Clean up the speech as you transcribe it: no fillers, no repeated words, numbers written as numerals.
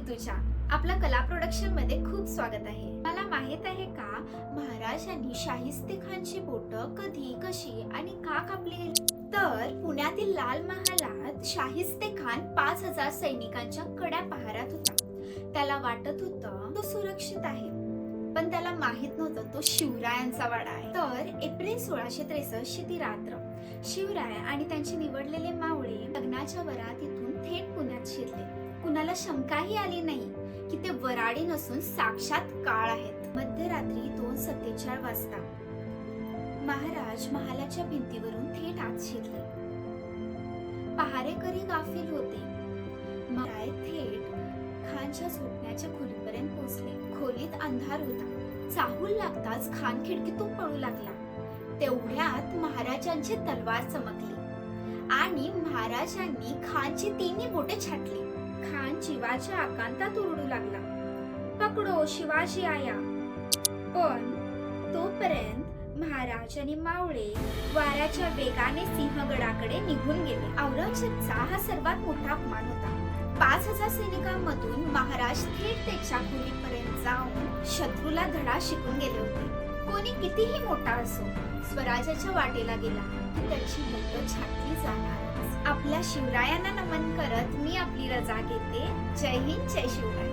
ऋतुजा. आपलं कला प्रोडक्शन मध्ये खूप स्वागत आहे. मला माहित आहे का महाराजांनी शाहिस्ते खानची बोटं कधी, कशी आणि का कापली गेली? तर पुण्यातील लाल महालात शाहिस्ते खान 5,000 सैनिकांच्या कड्या पहारात होता. त्याला वाटत होतं तो सुरक्षित आहे, पण त्याला माहित नव्हतं तो शिवरायांचा वाडा आहे. तर एप्रिल 1663 ती रात्र शिवराय आणि त्यांचे निवडलेले मावळे लग्नाच्या वरात इथून थेट पुण्यात शिरले. कुणाला शंकाही आली नाही की ते वराडी नसून साक्षात काळ आहेत. मध्यरात्री 2:47 वाजता महाराज महालाच्या भिंतीवरून थेट आत शिरले. पहारेकरी गाफील होते. महाराज थेट खानच्या झोपण्याच्या खोलीपर्यंत पोहोचले. खोलीत अंधार होता. चाहूल लागताच खान खिडकीतून पळू लागला. तेवढ्यात महाराजांची तलवार चमकली आणि महाराजांनी खानची तिन्ही बोटे छाटली. खान जीवाच्या आकांतात ओरडू लागला, पकडो शिवाजी आया. पण तोपर्यंत महाराज आणि मावळे वाऱ्याच्या वेगाने सिंहगडाकडे निघून गेले. औरंगजेबचा हा सर्वात मोठा अपमान होता. 5,000 सैनिकांमधून महाराज थेट त्याच्या खोलीपर्यंत जाऊन शत्रूला धडा शिकून गेले होते. कोणी कितीही मोठा असो, स्वराज्याच्या वाटेला गेला की त्याची बोटं छाटली जाणारच. आपल्या शिवरायांना नमन करत मी आपली रजा घेते. जय हिंद, जय शिवराय.